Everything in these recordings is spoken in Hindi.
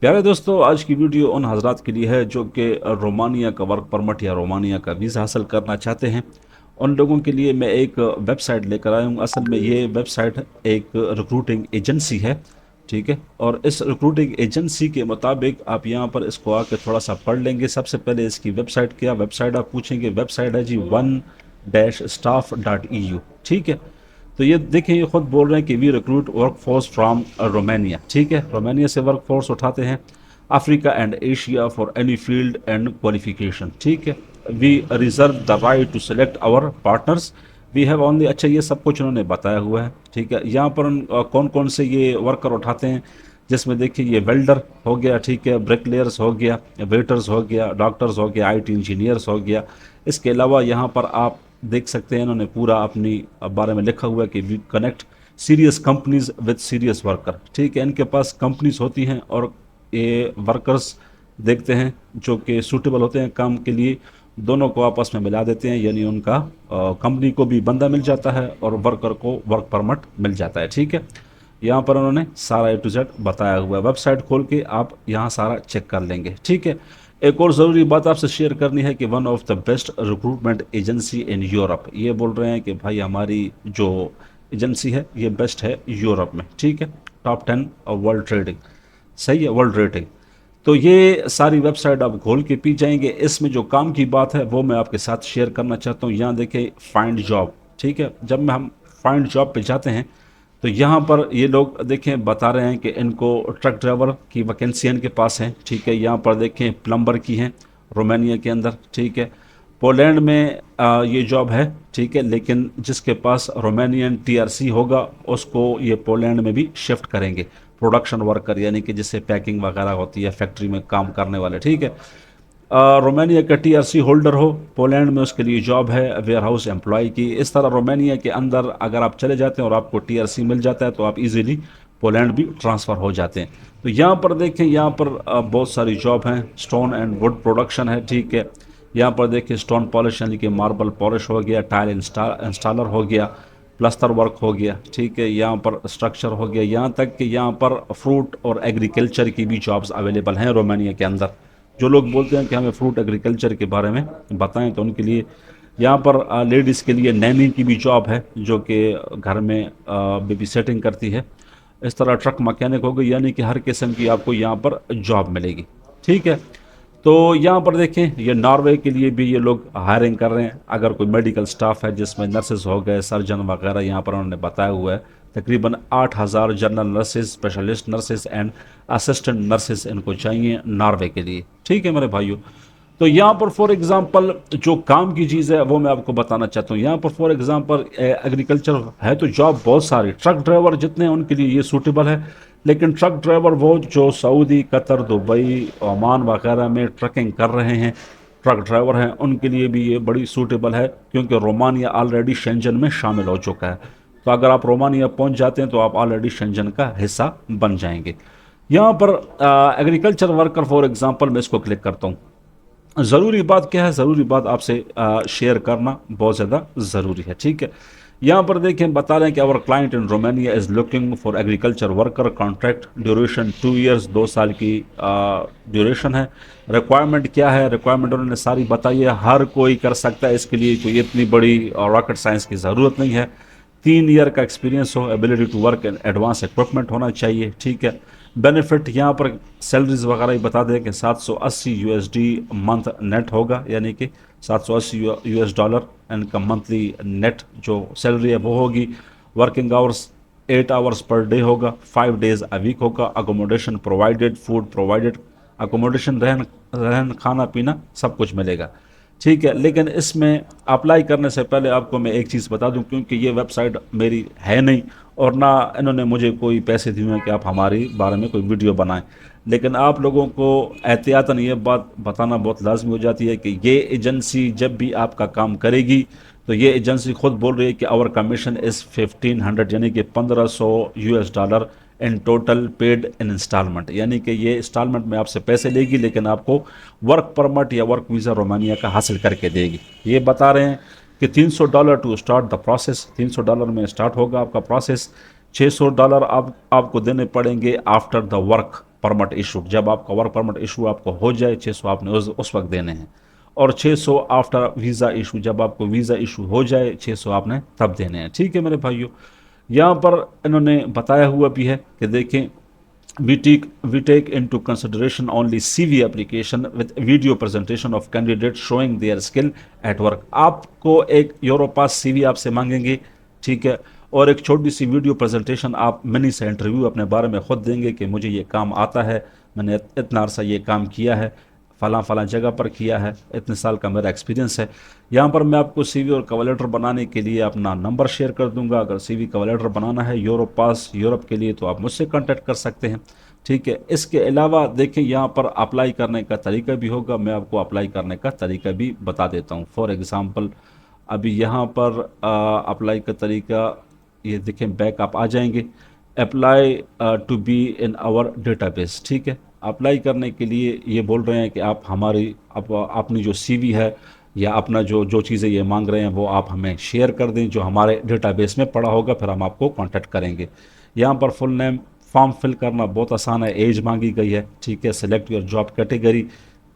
प्यारे दोस्तों, आज की वीडियो उन हजरात के लिए है जो कि रोमानिया का वर्क परमिट या रोमानिया का वीज़ा हासिल करना चाहते हैं। उन लोगों के लिए मैं एक वेबसाइट लेकर आया हूँ। असल में ये वेबसाइट एक रिक्रूटिंग एजेंसी है, ठीक है। और इस रिक्रूटिंग एजेंसी के मुताबिक आप यहाँ पर इसको आके थोड़ा सा पढ़ लेंगे। सबसे पहले इसकी वेबसाइट, क्या वेबसाइट आप पूछेंगे, वेबसाइट है जी one-staff.eu, ठीक है। तो ये देखिए, ये खुद बोल रहे हैं कि we recruit workforce from Romania, ठीक है। रोमानिया से वर्क फोर्स उठाते हैं, Africa and Asia for any field and qualification, ठीक है। We reserve the right to select our partners, we have only, अच्छा ये सब कुछ उन्होंने बताया हुआ है, ठीक है। यहाँ पर कौन कौन से ये वर्कर उठाते हैं, जिसमें देखिए ये वेल्डर हो गया, ठीक है, ब्रिकलेयर्स हो गया, वेटर्स हो गया, डॉक्टर्स हो गया, आईटी इंजीनियर्स हो गया। इसके अलावा यहाँ पर आप देख सकते हैं इन्होंने पूरा अपनी बारे में लिखा हुआ है कि we connect serious companies with serious worker, ठीक है। इनके पास कंपनीज होती हैं और ये वर्कर्स देखते हैं जो कि सूटेबल होते हैं काम के लिए, दोनों को आपस में मिला देते हैं, यानी उनका कंपनी को भी बंदा मिल जाता है और वर्कर को वर्क परमिट मिल जाता है, ठीक है। यहाँ पर उन्होंने सारा ए टू जेड बताया हुआ है। वेबसाइट खोल के आप यहाँ सारा चेक कर लेंगे, ठीक है। एक और ज़रूरी बात आपसे शेयर करनी है कि one of the best recruitment agency in Europe, ये बोल रहे हैं कि भाई हमारी जो एजेंसी है ये बेस्ट है यूरोप में, ठीक है। टॉप 10 और वर्ल्ड ट्रेडिंग, सही है, वर्ल्ड रेटिंग। तो ये सारी वेबसाइट आप खोल के पी जाएंगे। इसमें जो काम की बात है वो मैं आपके साथ शेयर करना चाहता हूँ। यहाँ देखिए फाइंड जॉब, ठीक है। जब मैं हम फाइंड जॉब पे जाते हैं तो यहाँ पर ये लोग देखें बता रहे हैं कि इनको ट्रक ड्राइवर की वैकेंसी इनके पास है, ठीक है। यहाँ पर देखें प्लम्बर की हैं रोमानिया के अंदर, ठीक है। पोलैंड में ये जॉब है, ठीक है, लेकिन जिसके पास रोमानियन टीआरसी होगा उसको ये पोलैंड में भी शिफ्ट करेंगे। प्रोडक्शन वर्कर, यानी कि जिससे पैकिंग वगैरह होती है, फैक्ट्री में काम करने वाले, ठीक है। रोमानिया का टीआरसी होल्डर हो, पोलैंड में उसके लिए जॉब है वेयर हाउस एम्प्लॉय की। इस तरह रोमानिया के अंदर अगर आप चले जाते हैं और आपको टीआरसी मिल जाता है तो आप इजीली पोलैंड भी ट्रांसफ़र हो जाते हैं। तो यहाँ पर देखें, यहाँ पर बहुत सारी जॉब हैं। स्टोन एंड वुड प्रोडक्शन है, ठीक है। यहाँ पर देखिए स्टोन पॉलिश यानी कि मार्बल पॉलिश हो गया, टाइल इंस्टॉलर हो गया, प्लस्तर वर्क हो गया, ठीक है। यहाँ पर स्ट्रक्चर हो गया, यहाँ तक कि यहाँ पर फ्रूट और एग्रीकल्चर की भी जॉब्स अवेलेबल हैं रोमानिया के अंदर। जो लोग बोलते हैं कि हमें फ्रूट एग्रीकल्चर के बारे में बताएं तो उनके लिए यहाँ पर लेडीज़ के लिए नैनी की भी जॉब है, जो कि घर में बेबी सेटिंग करती है। इस तरह ट्रक मैकेनिक हो गई, यानी कि हर किस्म की आपको यहाँ पर जॉब मिलेगी, ठीक है। तो यहाँ पर देखें ये नॉर्वे के लिए भी ये लोग हायरिंग कर रहे हैं। अगर कोई मेडिकल स्टाफ है जिसमें नर्सेज हो गए, सर्जन वगैरह, यहाँ पर उन्होंने बताया हुआ है तकरीबन 8,000 general nurses, specialist nurses and assistant nurses इनको चाहिए नॉर्वे के लिए, ठीक है मेरे भाइयों। तो यहाँ पर फॉर एग्जांपल जो काम की चीज़ है वो मैं आपको बताना चाहता हूँ। यहाँ पर फॉर एग्जांपल एग्रीकल्चर है तो जॉब बहुत सारी, ट्रक ड्राइवर जितने हैं उनके लिए ये सूटेबल है। लेकिन ट्रक ड्राइवर वो जो सऊदी, कतर, दुबई, ओमान वगैरह में ट्रकिंग कर रहे हैं, ट्रक ड्राइवर हैं, उनके लिए भी ये बड़ी सूटेबल है, क्योंकि रोमानिया ऑलरेडी शेंजन में शामिल हो चुका है। तो अगर आप रोमानिया पहुंच जाते हैं तो आप ऑलरेडी शेंजन का हिस्सा बन जाएंगे। यहाँ पर एग्रीकल्चर वर्कर फॉर एग्जांपल मैं इसको क्लिक करता हूँ। ज़रूरी बात क्या है, ज़रूरी बात आपसे शेयर करना बहुत ज़्यादा ज़रूरी है, ठीक है। यहाँ पर देखें बता रहे हैं कि our client in Romania is looking for agriculture worker, contract duration 2 years, 2 साल की ड्यूरेशन है। रिक्वायरमेंट क्या है, रिक्वायरमेंट उन्होंने सारी बताई है। हर कोई कर सकता है, इसके लिए कोई इतनी बड़ी रॉकेट साइंस की ज़रूरत नहीं है। 3 ईयर का एक्सपीरियंस हो, ability to work in advance equipment होना चाहिए, ठीक है। बेनिफिट यहाँ पर सैलरीज वगैरह ही बता दें कि 780 यूएसडी मंथ नेट होगा, यानी कि 780 यूएस डॉलर इनका मंथली नेट जो सैलरी है वो होगी। Working hours 8 hours per day होगा, 5 डेज अ वीक होगा। Accommodation provided, food provided, accommodation, रहन रहन खाना पीना सब कुछ मिलेगा, ठीक है। लेकिन इसमें अप्लाई करने से पहले आपको मैं एक चीज़ बता दूं, क्योंकि ये वेबसाइट मेरी है नहीं और ना इन्होंने मुझे कोई पैसे दिए हैं कि आप हमारे बारे में कोई वीडियो बनाएं। लेकिन आप लोगों को एहतियातन ये बात बताना बहुत लाजमी हो जाती है कि ये एजेंसी जब भी आपका काम करेगी तो ये एजेंसी खुद बोल रही है कि आवर कमीशन इज़ 1500, यानी कि 1500 US dollar in total paid in instalment, यानी कि ये इंस्टॉलमेंट में आपसे पैसे लेगी लेकिन आपको वर्क परमिट या वर्क वीज़ा रोमानिया का हासिल करके देगी। ये बता रहे हैं कि $300 टू स्टार्ट द प्रोसेस, $300 में स्टार्ट होगा आपका प्रोसेस। $600 आपको देने पड़ेंगे after the work permit issue, जब आपका वर्क परमिट इशू आपको हो जाए 600 आपने उस वक्त देने हैं, और 600 आफ्टर वीज़ा इशू, जब आपको वीज़ा इशू हो जाए 600 आपने तब देने हैं। ठीक है मेरे भाइयों, यहाँ पर इन्होंने बताया हुआ भी है कि देखें, we take into consideration only CV application with video presentation of candidates showing their skill at work। आपको एक यूरोपास CV आपसे मांगेंगे, ठीक है, और एक छोटी सी वीडियो प्रेजेंटेशन आप मिनी से इंटरव्यू अपने बारे में खुद देंगे कि मुझे ये काम आता है, मैंने इतना अरसा ये काम किया है, फ़लाँ फ़लाँ जगह पर किया है, इतने साल का मेरा एक्सपीरियंस है। यहाँ पर मैं आपको CV और कवर लेटर बनाने के लिए अपना नंबर शेयर कर दूंगा। अगर CV कवर लेटर बनाना है यूरोपास यूरोप के लिए तो आप मुझसे कांटेक्ट कर सकते हैं। ठीक है, इसके अलावा देखें यहाँ पर अप्लाई करने का तरीका भी होगा, मैं आपको अप्लाई करने का तरीका भी बता देता हूँ। फॉर एग्ज़ाम्पल अभी यहाँ पर अप्लाई का तरीका ये देखें, बैक आप आ जाएंगे, apply to be in our database. ठीक है, अप्लाई करने के लिए ये बोल रहे हैं कि आप हमारी अपनी जो CV है या अपना जो चीज़ें ये मांग रहे हैं वो आप हमें शेयर कर दें, जो हमारे डेटाबेस में पड़ा होगा, फिर हम आपको कांटेक्ट करेंगे। यहाँ पर फुल नेम, फॉर्म फिल करना बहुत आसान है, एज मांगी गई है। ठीक है, सेलेक्ट योर जॉब कैटेगरी,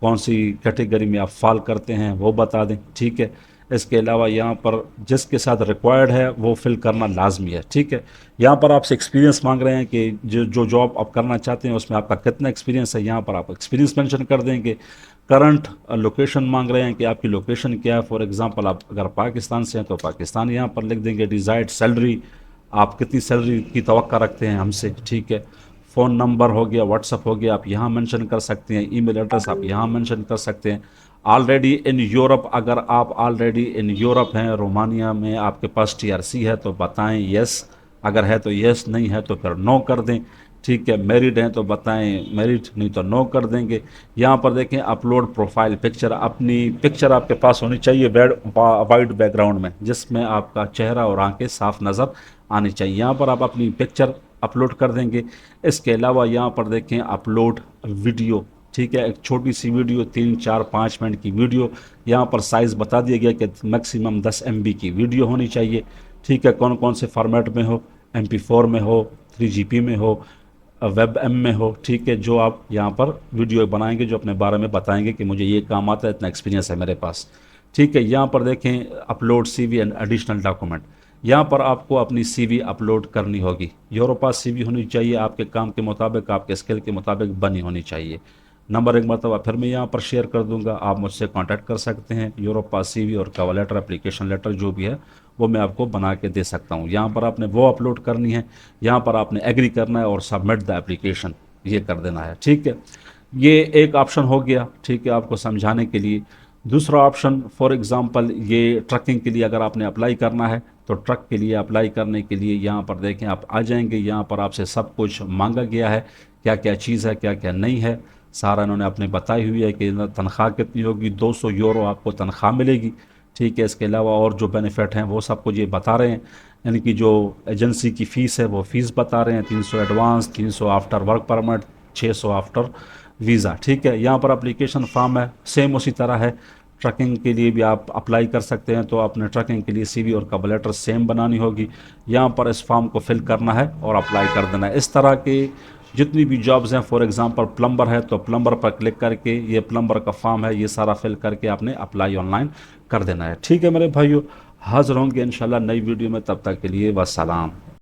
कौन सी कैटेगरी में आप फॉल करते हैं वो बता दें। ठीक है, इसके अलावा यहाँ पर जिसके साथ रिक्वायर्ड है वो फिल करना लाजमी है। ठीक है, यहाँ पर आपसे एक्सपीरियंस मांग रहे हैं कि जो जॉब आप करना चाहते हैं उसमें आपका कितना एक्सपीरियंस है, यहाँ पर आप एक्सपीरियंस मेंशन कर देंगे। करंट लोकेशन मांग रहे हैं कि आपकी लोकेशन क्या है। फॉर एग्जांपल आप अगर पाकिस्तान से हैं तो पाकिस्तान यहाँ पर लिख देंगे। डिज़ायर्ड सैलरी, आप कितनी सैलरी की तवक्का रखते हैं हमसे। ठीक है, फ़ोन नंबर हो गया, व्हाट्सअप हो गया, आप यहाँ मेंशन कर सकते हैं। ईमेल एड्रेस आप यहाँ मेंशन कर सकते हैं। ऑलरेडी इन यूरोप, अगर आप ऑलरेडी इन यूरोप हैं, रोमानिया में आपके पास TRC है तो बताएं यस, अगर है तो यस, नहीं है तो फिर नो कर दें। ठीक है, मैरिड हैं तो बताएं मैरिड, नहीं तो नो कर देंगे। यहाँ पर देखें अपलोड प्रोफाइल पिक्चर, अपनी पिक्चर आपके पास होनी चाहिए वाइट बैकग्राउंड में, जिसमें आपका चेहरा और आंखें साफ नज़र आनी चाहिए। यहाँ पर आप अपनी पिक्चर अपलोड कर देंगे। इसके अलावा यहाँ पर देखें अपलोड वीडियो। ठीक है, एक छोटी सी वीडियो 3, 4, 5 मिनट की वीडियो, यहाँ पर साइज़ बता दिया गया कि मैक्सिमम 10 MB की वीडियो होनी चाहिए। ठीक है, कौन कौन से फॉर्मेट में हो, MP4 में हो, 3GP में हो, WebM में हो। ठीक है, जो आप यहाँ पर वीडियो बनाएंगे, जो अपने बारे में बताएंगे कि मुझे ये काम आता है, इतना एक्सपीरियंस है मेरे पास। ठीक है, यहाँ पर देखें upload CV and additional document, यहाँ पर आपको अपनी CV अपलोड करनी होगी। यूरोपास CV होनी चाहिए, आपके काम के मुताबिक, आपके स्किल के मुताबिक बनी होनी चाहिए। नंबर एक मरतबा फिर मैं यहाँ पर शेयर कर दूंगा, आप मुझसे कांटेक्ट कर सकते हैं। यूरोपास CV और कवर लेटर, एप्लीकेशन लेटर जो भी है वो मैं आपको बना के दे सकता हूँ। यहाँ पर आपने वो अपलोड करनी है, यहाँ पर आपने एग्री करना है और सबमिट द एप्लीकेशन ये कर देना है। ठीक है, ये एक ऑप्शन हो गया। ठीक है, आपको समझाने के लिए। दूसरा ऑप्शन, फॉर एग्जांपल ये ट्रकिंग के लिए अगर आपने अप्लाई करना है तो ट्रक के लिए अप्लाई करने के लिए यहाँ पर देखें आप आ जाएंगे। यहाँ पर आपसे सब कुछ मांगा गया है, क्या क्या चीज़ है, क्या क्या नहीं है, सारा इन्होंने अपने बताई हुई है कि तनख्वाह कितनी होगी। 200 यूरो आपको तनख्वाह मिलेगी। ठीक है, इसके अलावा और जो बेनिफिट हैं वो सब कुछ ये बता रहे हैं, यानी कि जो एजेंसी की फ़ीस है वो फ़ीस बता रहे हैं। 300 advance, 300 after work permit, 600 after visa. ठीक है, यहाँ पर एप्लीकेशन फॉर्म है, सेम उसी तरह है। ट्रकिंग के लिए भी आप अप्लाई कर सकते हैं, तो आपने ट्रकिंग के लिए CV और कवर लेटर सेम बनानी होगी। यहाँ पर इस फॉर्म को फिल करना है और अप्लाई कर देना है। इस तरह के जितनी भी जॉब्स हैं, फॉर एग्जांपल प्लम्बर है तो प्लम्बर पर क्लिक करके ये प्लम्बर का फॉर्म है, ये सारा फिल करके आपने अप्लाई ऑनलाइन कर देना है। ठीक है मेरे भाइयों, हाज़िर होंगे इंशाल्लाह नई वीडियो में, तब तक के लिए वस्सलाम।